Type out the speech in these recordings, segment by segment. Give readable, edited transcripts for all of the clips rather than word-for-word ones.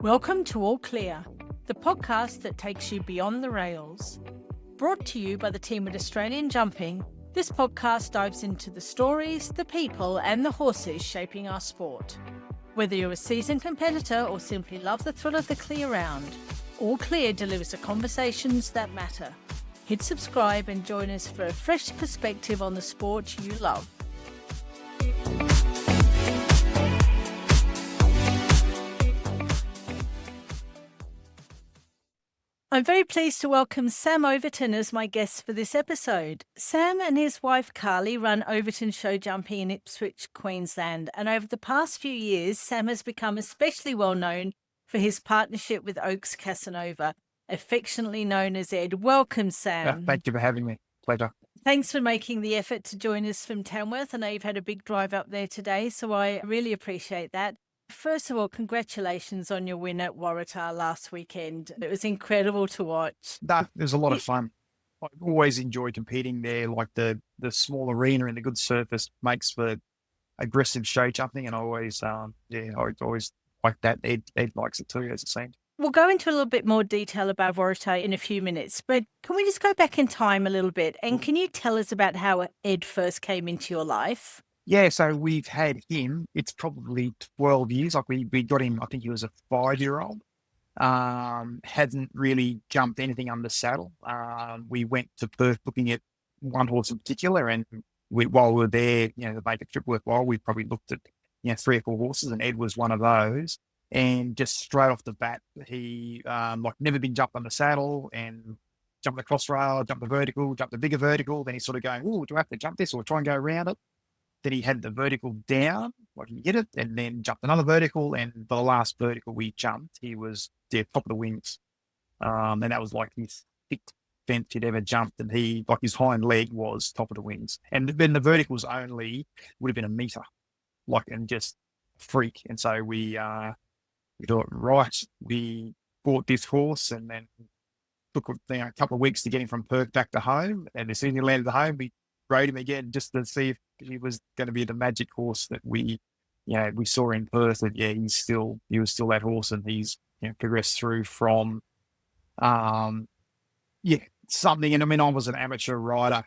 Welcome to All Clear, the podcast that takes you beyond the rails. Brought to you by the team at Australian Jumping, this podcast dives into the stories, the people, and the horses shaping our sport. Whether you're a seasoned competitor or simply love the thrill of the clear round, All Clear delivers the conversations that matter. Hit subscribe and join us for a fresh perspective on the sport you love. I'm very pleased to welcome Sam Overton as my guest for this episode. Sam and his wife Carly run Overton Show Jumping in Ipswich, Queensland, and over the past few years, Sam has become especially well known for his partnership with Oaks Cassanova, affectionately known as Ed. Welcome, Sam. Thank you for having me. Pleasure. Thanks for making the effort to join us from Tamworth. I know you've had a big drive up there today, so I really appreciate that. First of all, congratulations on your win at Waratah last weekend. It was incredible to watch. It was a lot of fun. I always enjoy competing there. Like the small arena and the good surface makes for aggressive show jumping, and I always like that. Ed likes it too, as it seems. We'll go into a little bit more detail about Waratah in a few minutes, but can we just go back in time a little bit? And can you tell us about how Ed first came into your life? Yeah, so we've had him. It's probably 12 years. Like we got him, I think he was a 5-year-old. Hadn't really jumped anything under saddle. We went to Perth looking at one horse in particular, and while we were there, to make the trip worthwhile, we probably looked at 3 or 4 horses, and Ed was one of those. And just straight off the bat, he never been jumped under saddle and jumped the cross rail, jumped the vertical, jumped the bigger vertical. Then he's sort of going, "Oh, do I have to jump this or try and go around it?" Then he had the vertical down, like he hit it, and then jumped another vertical. And the last vertical we jumped, he was top of the wings. And that was like his 6th fence he'd ever jumped. And he, like his hind leg was top of the wings. And then the verticals only would have been a meter, and just freak. And so we thought, right, we bought this horse and then took a couple of weeks to get him from Perth back to home. And as soon as he landed at home, we rode him again just to see if he was going to be the magic horse that we saw in Perth. And he was still that horse, and he's progressed through from something. And I mean, I was an amateur rider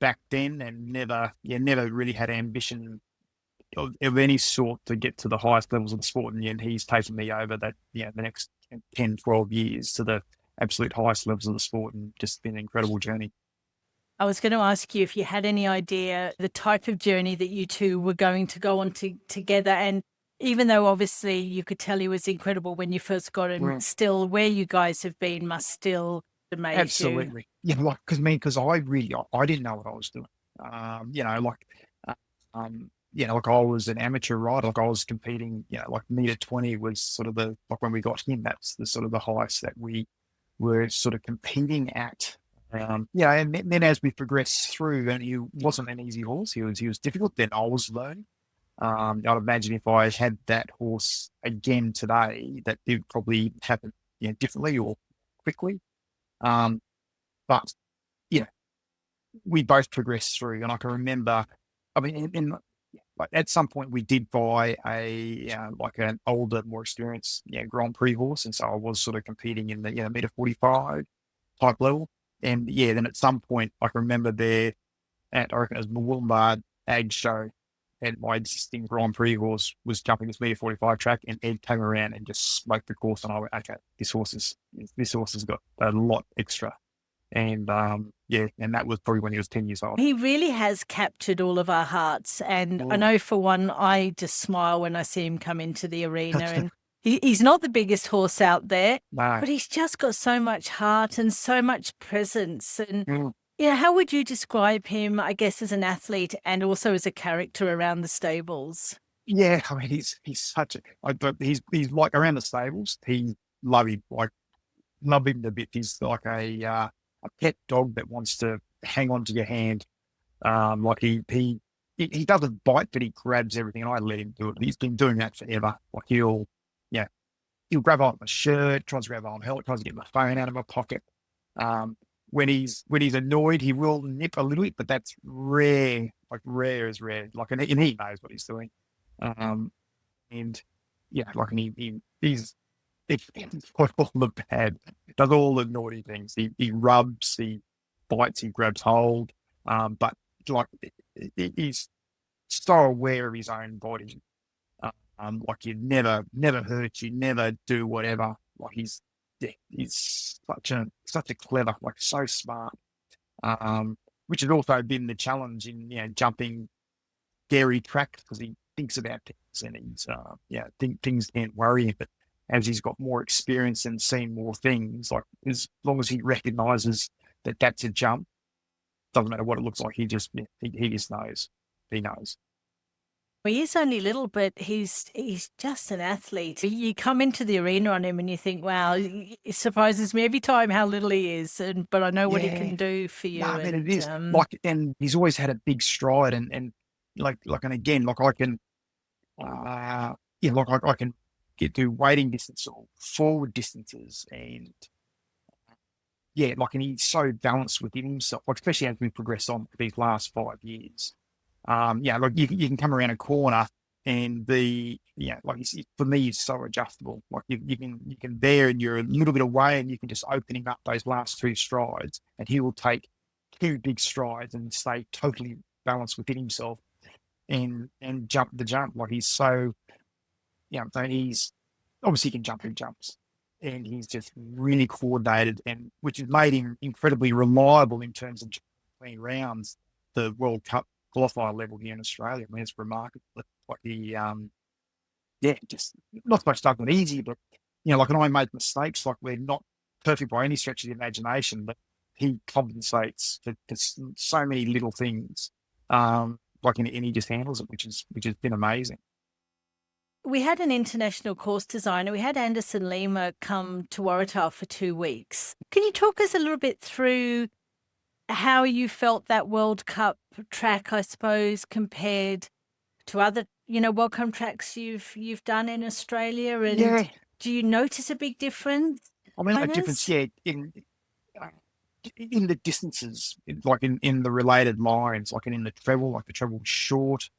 back then, and never really had ambition of any sort to get to the highest levels of the sport. And he's taken me over that the next 10, 12 years to the absolute highest levels of the sport, and just been an incredible journey. I was going to ask you if you had any idea the type of journey that you two were going to go on together. And even though obviously you could tell he was incredible when you first got him, still where you guys have been must still amaze Absolutely. you. Yeah, because I didn't know what I was doing. I was an amateur rider. Like I was competing, meter 20 was sort of when we got him, that's the sort of the highest that we were sort of competing at. And then as we progressed through, and he wasn't an easy horse, he was difficult. Then I was learning. I'd imagine if I had that horse again today, that it would probably happen differently or quickly. But we both progressed through, and I can remember. I mean, at some point we did buy an older, more experienced Grand Prix horse, and so I was sort of competing in the meter 45 type level. And then at some point, I can remember there at, I reckon it was Mwoomba Ag Show, and my existing Grand Prix horse was jumping this meter 45 track, and Ed came around and just smoked the course, and I went, okay, this horse has got a lot extra. And and that was probably when he was 10 years old. He really has captured all of our hearts. And I know for one, I just smile when I see him come into the arena. And he's not the biggest horse out there, but he's just got so much heart and so much presence. And how would you describe him, I guess, as an athlete and also as a character around the stables? Yeah, I mean, he's he's like around the stables. He love him a bit. He's like a pet dog that wants to hang on to your hand. He doesn't bite, but he grabs everything, and I let him do it. He's been doing that forever. Like he'll grab on my shirt, tries to grab on my helmet, tries to get my phone out of my pocket. When he's annoyed, he will nip a little bit, but that's rare. Like rare is rare. And he knows what he's doing. He's He's got all the bad, does all the naughty things. He rubs, he bites, he grabs hold. But like he's so aware of his own body. Like you never hurt you, never do whatever. Like he's such a clever, like so smart. Which has also been the challenge in jumping scary tracks because he thinks about things and things can't worry him. But as he's got more experience and seen more things, like as long as he recognises that that's a jump, doesn't matter what it looks like. He just knows. He knows. Well, he is only little, but he's just an athlete. You come into the arena on him and you think, wow, it surprises me every time how little he is. But I know what he Yeah, can do for you. no, I mean And it is like, and he's always had a big stride, and and again, like I can, like I can do waiting distance or forward distances, and and he's so balanced within himself, like especially as we progress on these last 5 years. Like you can come around a corner and for me, it's so adjustable. Like you can bear and you're a little bit away and you can just open him up those last two strides and he will take two big strides and stay totally balanced within himself and jump the jump. Like he's so, so he's obviously he can jump in jumps and he's just really coordinated and which has made him incredibly reliable in terms of between rounds, the World Cup qualifier level here in Australia. I mean, it's remarkable. Like he, just not so much stuff not easy, but like when I make mistakes, like we're not perfect by any stretch of the imagination, but he compensates for so many little things. And he just handles it, which has been amazing. we had an international course designer. We had Anderson Lima come to Waratah for 2 weeks. Can you talk us a little bit through how you felt that World Cup track, I suppose, compared to other, World Cup tracks you've done in Australia? And Yeah, do you notice a big difference? I mean, a difference, uh, in the distances, in the related lines, like in the treble, like the treble short.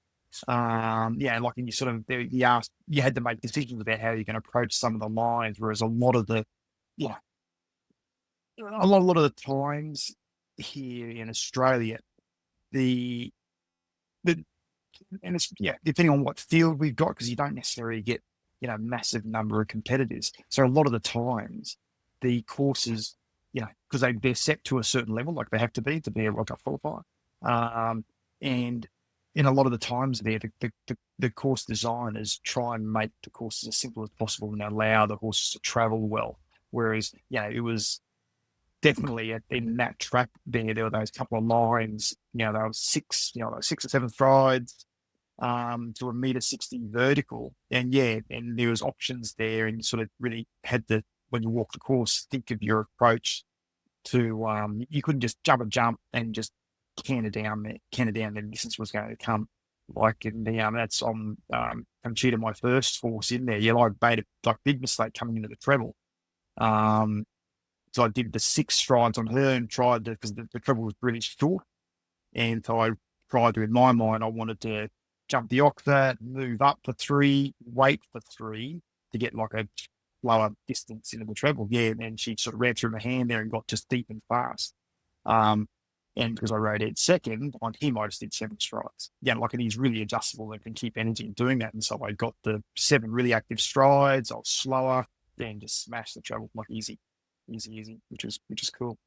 And you sort of you had to make decisions about how you can approach some of the lines, whereas a lot of the times here in Australia, the the and it's depending on what field we've got, because you don't necessarily get massive number of competitors. So a lot of the times the courses, because they're set to a certain level, like they have to be a World Cup qualifier, and in a lot of the times there, the course designers try and make the courses as simple as possible and allow the horses to travel well. Whereas, it was definitely in that track there were those couple of lines, there was six or seven strides to a meter 60 vertical. And there was options there and you sort of really had to, when you walk the course, think of your approach to, you couldn't just jump and just canter down the distance was going to come. Like in the, that's on, Conchita, my first horse in there. I made a big mistake coming into the treble. So I did the 6 strides on her and tried to, because the treble was really short. And so I tried to, in my mind, I wanted to jump the oxa, move up for 3, wait for 3 to get like a lower distance into the treble. And she sort of ran through my hand there and got just deep and fast. And because I rode it second, on him I just did 7 strides. And he's really adjustable and can keep energy in doing that. And so I got the 7 really active strides. I was slower, then just smashed the treble easy, which is cool.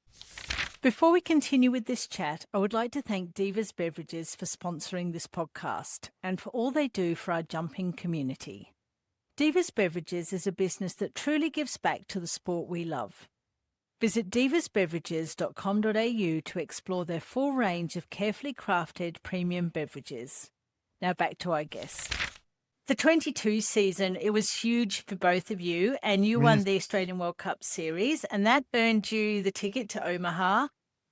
Before we continue with this chat, I would like to thank Divas Beverages for sponsoring this podcast and for all they do for our jumping community. Divas Beverages is a business that truly gives back to the sport we love. Visit divasbeverages.com.au to explore their full range of carefully crafted premium beverages. Now back to our guest. The 22 season, it was huge for both of you, and you won the Australian World Cup Series, and that earned you the ticket to Omaha.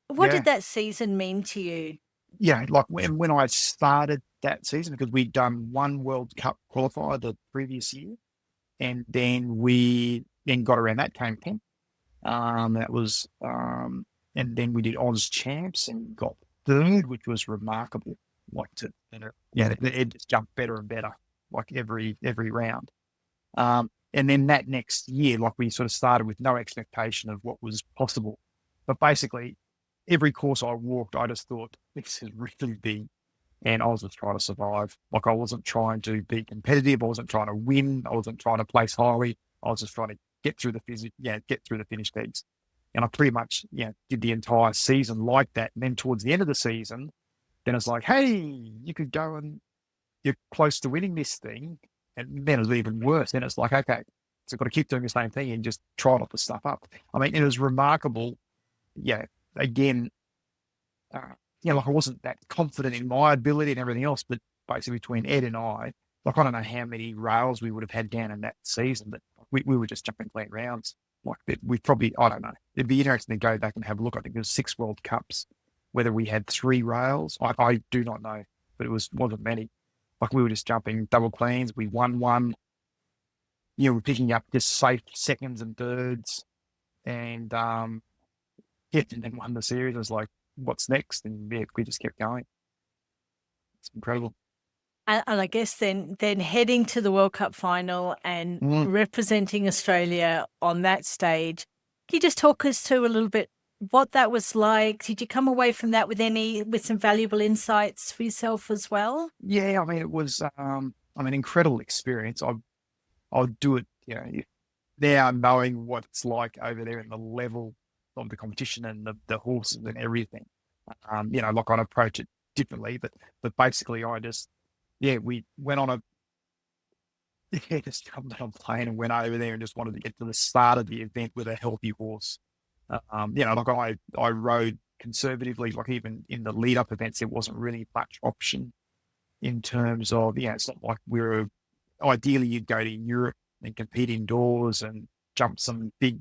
What did that season mean to you? Yeah, like when I started that season, because we'd done 1 World Cup qualifier the previous year, and then we got around that, came 10. That was, and then we did Oz Champs and got 3rd, which was remarkable. It just jumped better and better, like every round. And then that next year, like we sort of started with no expectation of what was possible. But basically, every course I walked, I just thought, this is really big. And I was just trying to survive. Like I wasn't trying to be competitive. I wasn't trying to win. I wasn't trying to place highly. I was just trying to get through get through the finish pegs. And I pretty much, did the entire season like that. And then towards the end of the season, then it's like, hey, you could go and you're close to winning this thing. And then it was even worse. Then it's like, okay, so I've got to keep doing the same thing and just try not to stuff up. I mean, it was remarkable. Yeah, again, like I wasn't that confident in my ability and everything else, but basically between Ed and I, like I don't know how many rails we would have had down in that season, but we were just jumping clean rounds. Like we probably, I don't know. It'd be interesting to go back and have a look. I think there was 6 World Cups, whether we had 3 rails. I do not know, but it wasn't many. Like we were just jumping double cleans. We won one. We're picking up just safe seconds and thirds, and and then won the series. I was like, what's next? And we just kept going. It's incredible. And I guess then heading to the World Cup final and representing Australia on that stage, can you just talk us through a little bit what that was like? Did you come away from that with some valuable insights for yourself as well? Yeah, I mean, it was incredible experience. I'll do it, now knowing what it's like over there and the level of the competition and the horses and everything. Like I'd approach it differently, but basically we went on just jumped on a plane and went over there and just wanted to get to the start of the event with a healthy horse. Like I rode conservatively, like even in the lead up events, there wasn't really much option in terms of, it's not like ideally you'd go to Europe and compete indoors and jump some big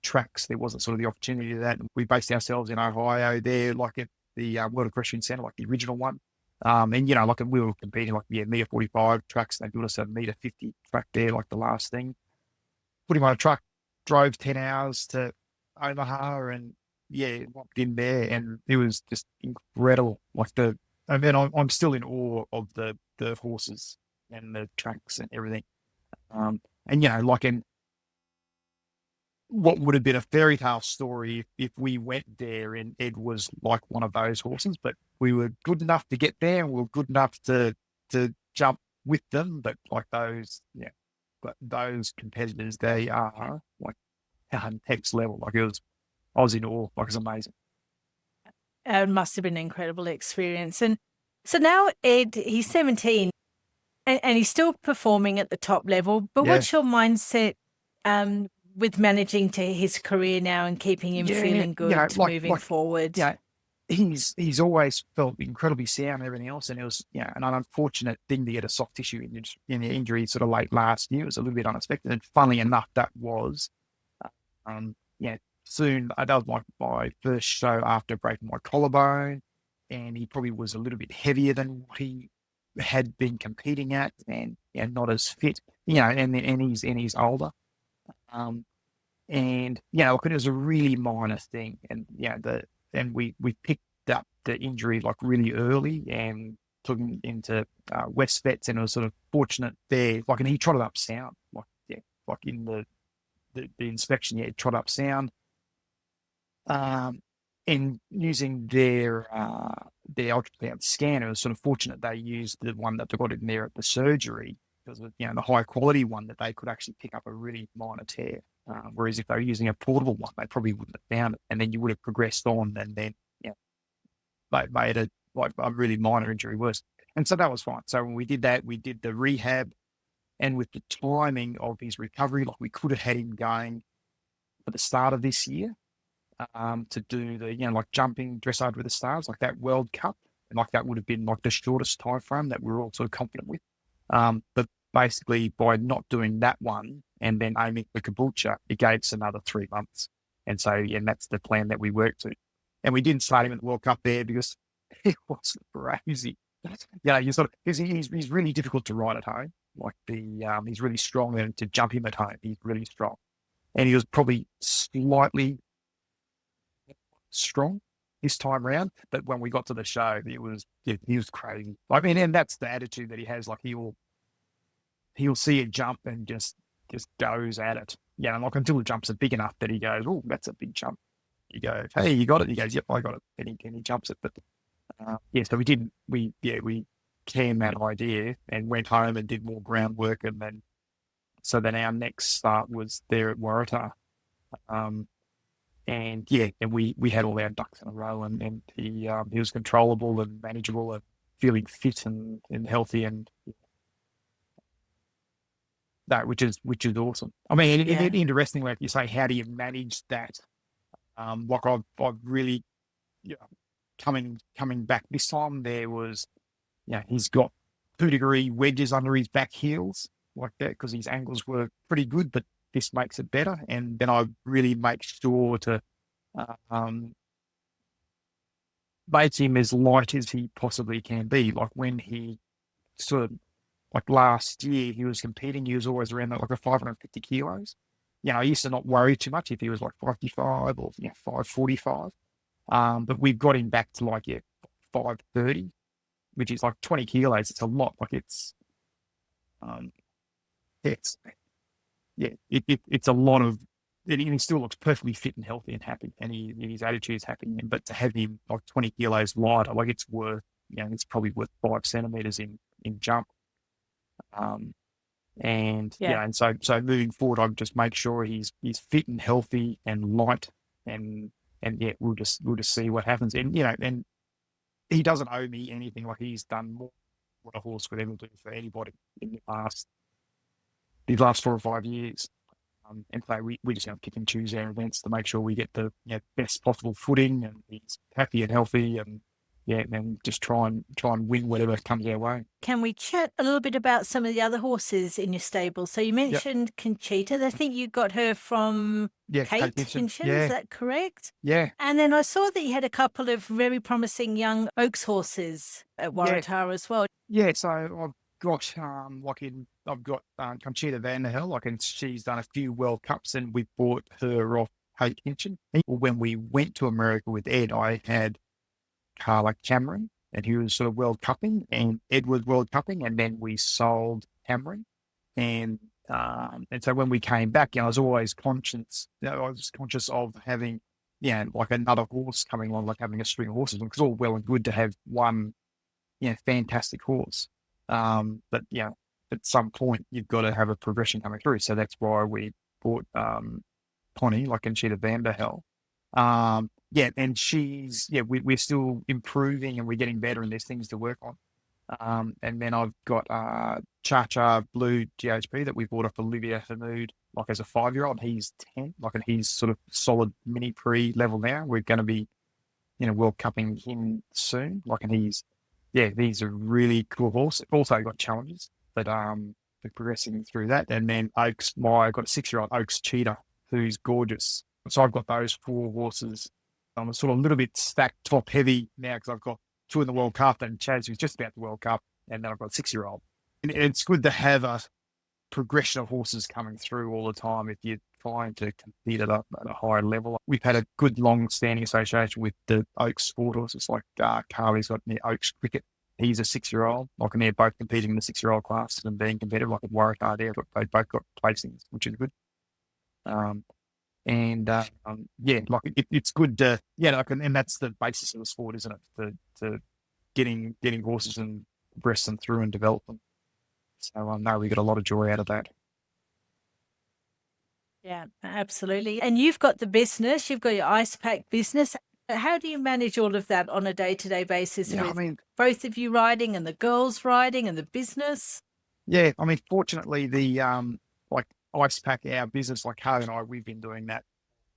tracks. There wasn't sort of the opportunity to that. We based ourselves in Ohio there, like at the World Equestrian Center, like the original one. And like we were competing like meter 45 tracks. They built us a meter 50 track there, like the last thing. Put him on a truck, drove 10 hours to Omaha, and walked in there, and it was just incredible. Like I'm still in awe of the horses and the tracks and everything. And like in what would have been a fairy tale story if we went there and Ed was like one of those horses, but we were good enough to get there and we were good enough to jump with them. But like those competitors, they are like next level. Like I was in awe. Like it's amazing. It must have been an incredible experience. And so now Ed, he's 17 and he's still performing at the top level. But what's your mindset with managing to his career now and keeping him feeling good moving forward? Yeah, he's always felt incredibly sound and everything else. And it was an unfortunate thing to get a soft tissue in the injury sort of late last year. It was a little bit unexpected. And funnily enough, that was soon. That was my first show after breaking my collarbone, and he probably was a little bit heavier than what he had been competing at, and not as fit, and he's older, and look, it was a really minor thing, and we picked up the injury like really early and took him into West Vets, and it was sort of fortunate there, like, and he trotted up sound, like in the inspection, it trotted up sound. And using their ultrasound scanner, it was sort of fortunate they used the one that they got in there at the surgery, because of the high quality one, that they could actually pick up a really minor tear. Whereas if they were using a portable one, they probably wouldn't have found it, and then you would have progressed on, and then they made a really minor injury worse. And so that was fine. So when we did that, we did the rehab, and with the timing of his recovery, like we could have had him going at the start of this year. To do the like jumping dressage with the stars, like that World Cup, and like that would have been like the shortest time frame that we were all sort of confident with. But basically, by not doing that one and then aiming for Caboolture, it gave us another 3 months. And so that's the plan that we worked to. And we didn't start him at the World Cup there because it was crazy. You sort of, he's really difficult to ride at home. Like he's really strong, and to jump him at home, he's really strong. And he was probably slightly strong this time round, but when we got to the show, he was crazy. I mean, and that's the attitude that he has. Like he'll see it jump and just just goes at it. Like until the jumps are big enough that he goes, oh, that's a big jump. You go, hey, you got it. He goes, yep, I got it. And he jumps it. But so we canned that idea and went home and did more groundwork. And then our next start was there at Waratah. And we had all our ducks in a row, and he was controllable and manageable and feeling fit and healthy, and that which is awesome. I mean, interesting, like you say, how do you manage that? Like I've really coming back this time, there was he's got 2-degree wedges under his back heels like that because his angles were pretty good, but this makes it better. And then I really make sure to make him as light as he possibly can be. Like when he sort of, like last year, he was competing, he was always around like a 550 kilos. I used to not worry too much if he was like 55 or 545. But we've got him back to like 530, which is like 20 kilos. It's a lot. Like it's a lot of. And he still looks perfectly fit and healthy and happy, and his attitude is happy. But to have him like 20 kilos lighter, like it's worth, it's probably worth 5 centimeters in jump. And so moving forward, I'll just make sure he's fit and healthy and light, and we'll just see what happens. And and he doesn't owe me anything. Like he's done more than what a horse could ever do for anybody in these last 4 or 5 years. And so we just pick and choose our events to make sure we get the best possible footing, and he's happy and healthy, and and just try and win whatever comes our way. Can we chat a little bit about some of the other horses in your stable? So you mentioned Conchita. I think you got her from Kate Hinchin. Is that correct? Yeah. And then I saw that you had a couple of very promising young Oaks horses at Waratah as well. Yeah, so I've got Conchita Vanderhill, and she's done a few World Cups, and we bought her off Kate Hinchin. When we went to America with Ed, I had Carla Cameron, and he was sort of World Cupping, and Ed was World Cupping, and then we sold Cameron. And so when we came back, I was always conscious. I was conscious of having, like another horse coming along, like having a string of horses. Because it's all well and good to have one, fantastic horse. But at some point you've got to have a progression coming through. So that's why we bought Connie, like Conchita Vanderhill. And she's we're still improving, and we're getting better, and there's things to work on. And then I've got Cha Blue GHP that we bought off Olivia Hamoud, like as a 5-year-old. He's 10, and he's sort of solid mini pre level now. We're going to be World Cupping him soon, and he's a really cool horse. Also got challenges, but we're progressing through that. And then Oaks, I got a 6-year-old Oaks Cheetah who's gorgeous. So I've got those 4 horses. I'm sort of a little bit stacked top heavy now because I've got 2 in the World Cup and Chaz who's just about the World Cup, and then I've got a 6-year-old. And it's good to have a progression of horses coming through all the time if you're trying to compete at a higher level. We've had a good long-standing association with the Oaks sport horses, like Carly's got the Oaks Cricket. He's a 6-year-old, and they're both competing in the 6-year-old class and being competitive, like at Waratah there. They both got placings, which is good. It's good to and that's the basis of the sport, isn't it? To getting horses and progress them through and develop them. So no, we got a lot of joy out of that. Yeah, absolutely. And you've got the business, you've got your ice pack business. How do you manage all of that on a day-to-day basis with both of you riding and the girls riding and the business? Yeah, fortunately, the ice pack, our business, like Harry and I, we've been doing that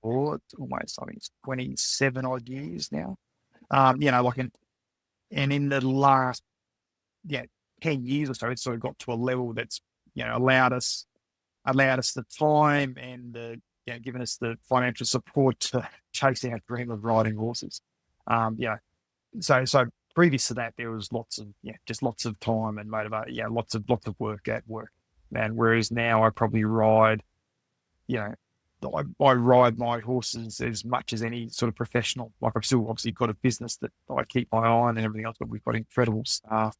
for almost, I think it's 27 odd years now. And in the last 10 years or so, it's sort of got to a level that's allowed us the time and given us the financial support to chase our dream of riding horses. So previous to that, there was lots of time and motivation, lots of work at work. And whereas now I probably ride, I ride my horses as much as any sort of professional. Like I've still obviously got a business that I keep my eye on and everything else, but we've got incredible staff.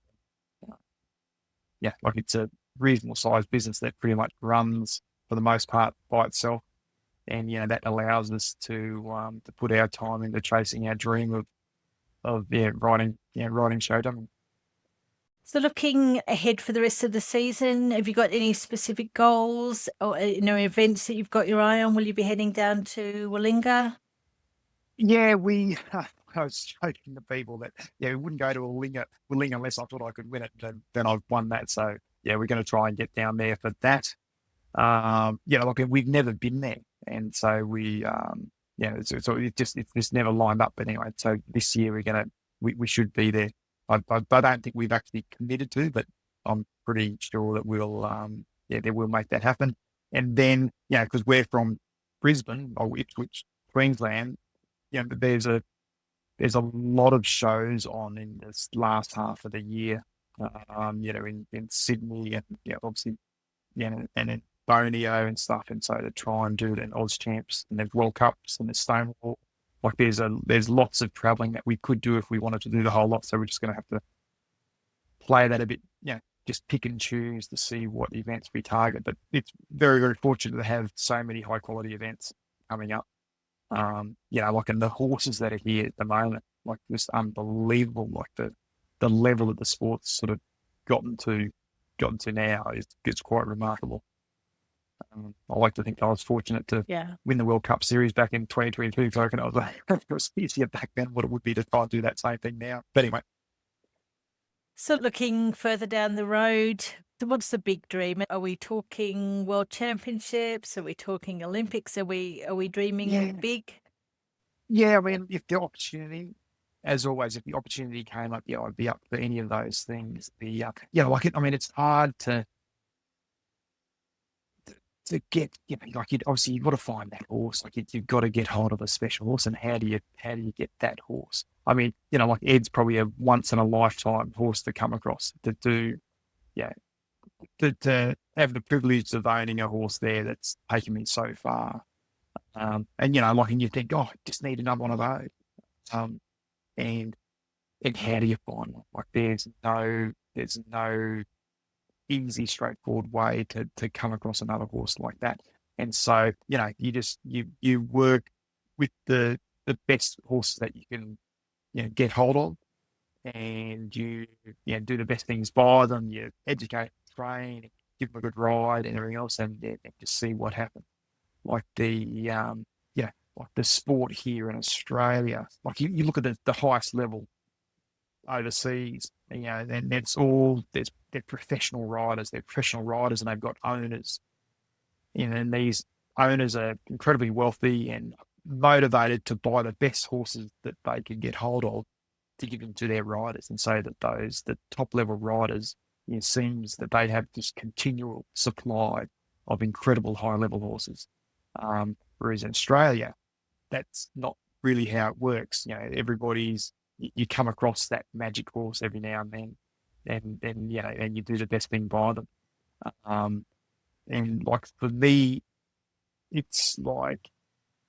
It's a reasonable sized business that pretty much runs for the most part by itself. And, that allows us to put our time into chasing our dream of riding show jumping. So looking ahead for the rest of the season, have you got any specific goals or events that you've got your eye on? Will you be heading down to Willinga? Yeah, I was joking to people that we wouldn't go to Willinga unless I thought I could win it. Then I've won that, so we're going to try and get down there for that. Like we've never been there, and so it's just never lined up. But anyway, so this year we should be there. I don't think we've actually committed to, but I'm pretty sure that we'll make that happen. And then, because we're from Brisbane or Ipswich, Queensland, there's a lot of shows on in this last half of the year, in Sydney and obviously, and in Borneo and stuff. And so to try and do it in Oz Champs, and there's World Cups and there's Stonewall. Like there's lots of traveling that we could do if we wanted to do the whole lot. So we're just going to have to play that a bit, just pick and choose to see what events we target. But it's very, very fortunate to have so many high quality events coming up. Like in the horses that are here at the moment, like just unbelievable. Like the level that the sport's sort of gotten to now is quite remarkable. I like to think I was fortunate to win the World Cup Series back in 2022. So I reckon it was easier back then what it would be to try and do that same thing now. But anyway. So looking further down the road, what's the big dream? Are we talking World Championships? Are we talking Olympics? Are we dreaming big? Yeah, I mean, if the opportunity, as always, if the opportunity came up, I'd be up for any of those things. It's hard to get, obviously you've got to find that horse. Like you've got to get hold of a special horse, and how do you get that horse? I mean, like Ed's probably a once in a lifetime horse to come across to have the privilege of owning a horse there that's taken me so far. And you think, oh, I just need another one of those. And how do you find one? Like there's no easy, straightforward way to come across another horse like that. And so, you work with the best horses that you can, get hold of, and you do the best things by them. You educate, train, give them a good ride and everything else, and just see what happens. Like like the sport here in Australia, like you look at the highest level overseas, and they're professional riders. They're professional riders, and they've got owners. And these owners are incredibly wealthy and motivated to buy the best horses that they can get hold of to give them to their riders. And so that the top level riders, it seems that they have this continual supply of incredible high level horses. Whereas in Australia, that's not really how it works. You come across that magic horse every now and then, and you do the best thing by them. And like for me, it's like,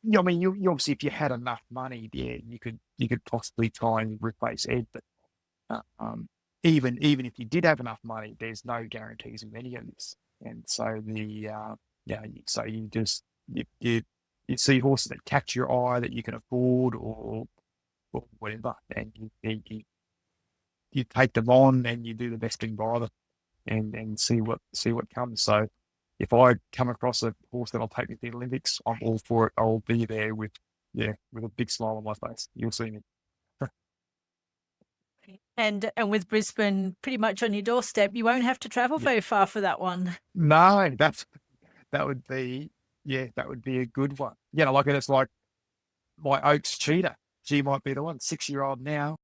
you obviously, if you had enough money, you could possibly try and replace Ed. But even if you did have enough money, there's no guarantees of any of this. And so so you see horses that catch your eye that you can afford or whatever, and you take them on and you do the best thing by them, and see what comes. So if I come across a horse that'll take me to the Olympics, I'm all for it. I'll be there with a big smile on my face. You'll see me. And with Brisbane pretty much on your doorstep, you won't have to travel very far for that one. No, that would be a good one. It's like my Oaks Cheetah. She might be the one. 6-year-old now.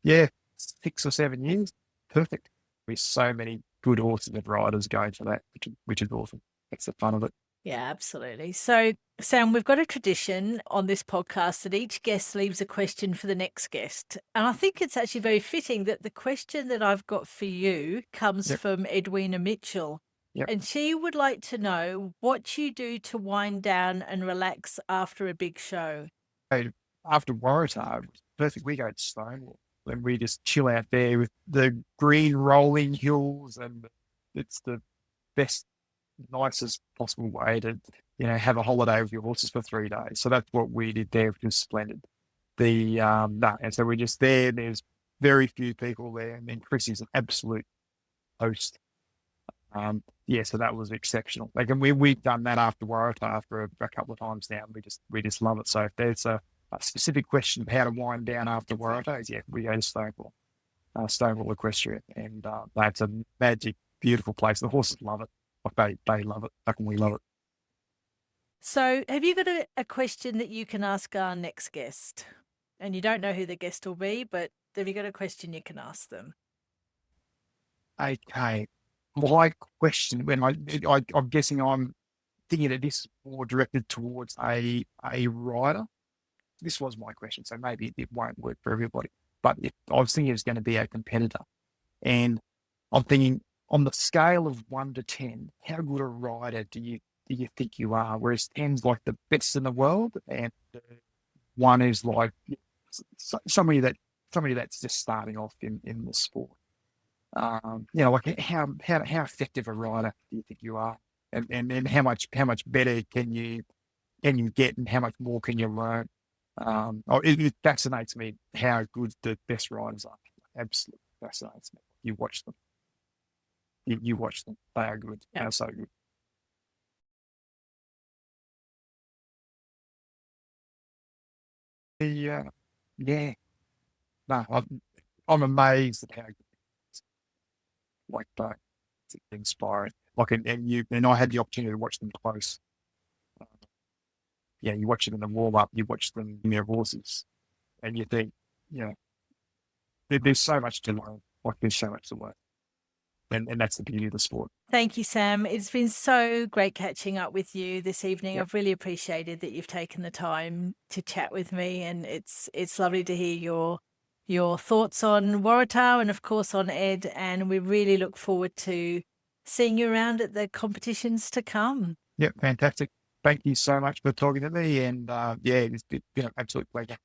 Yeah, 6 or 7 years. Perfect. With so many good horses and riders going for that, which is awesome. That's the fun of it. Yeah, absolutely. So, Sam, we've got a tradition on this podcast that each guest leaves a question for the next guest. And I think it's actually very fitting that the question that I've got for you comes from Edwina Mitchell. Yep. And she would like to know what you do to wind down and relax after a big show. After Waratah, perfect. We go to Stonewall. and we just chill out there with the green rolling hills, and it's the best, nicest possible way to, have a holiday with your horses for 3 days. So that's what we did there, which was splendid. And so we're just there. There's very few people there, and then Chris is an absolute host. So that was exceptional. Like, and we've done that after Waratah for a couple of times now. And we just love it. So if there's a specific question of how to wind down after Waratah, we go to Stonewall Equestrian, and that's a magic, beautiful place. The horses love it. Like they love it. How can we love it? So, have you got a question that you can ask our next guest? And you don't know who the guest will be, but have you got a question you can ask them? Okay. My question, I'm guessing I'm thinking that this is more directed towards a rider. This was my question, so maybe it won't work for everybody. But I was thinking it was going to be a competitor. And I'm thinking, on the scale of 1 to 10, how good a rider do you think you are? Whereas 10's like the best in the world, and 1 is like somebody that's just starting off in the sport. Like how effective a rider do you think you are, and how much better can you get, and how much more can you learn? It fascinates me how good the best riders are. Absolutely fascinates me. You watch them. You watch them. They are good. Yeah. They are so good. Yeah. No, I'm amazed at how good it is. Like, it's inspiring. Like, and I had the opportunity to watch them close. You watch them in the warm up, you watch them in their horses, and you think, there's so much to learn. Like, there's so much to learn. And that's the beauty of the sport. Thank you, Sam. It's been so great catching up with you this evening. Yep. I've really appreciated that you've taken the time to chat with me, and it's lovely to hear your thoughts on Waratah and, of course, on Ed. And we really look forward to seeing you around at the competitions to come. Yep, fantastic. Thank you so much for talking to me, and it's been an absolute pleasure.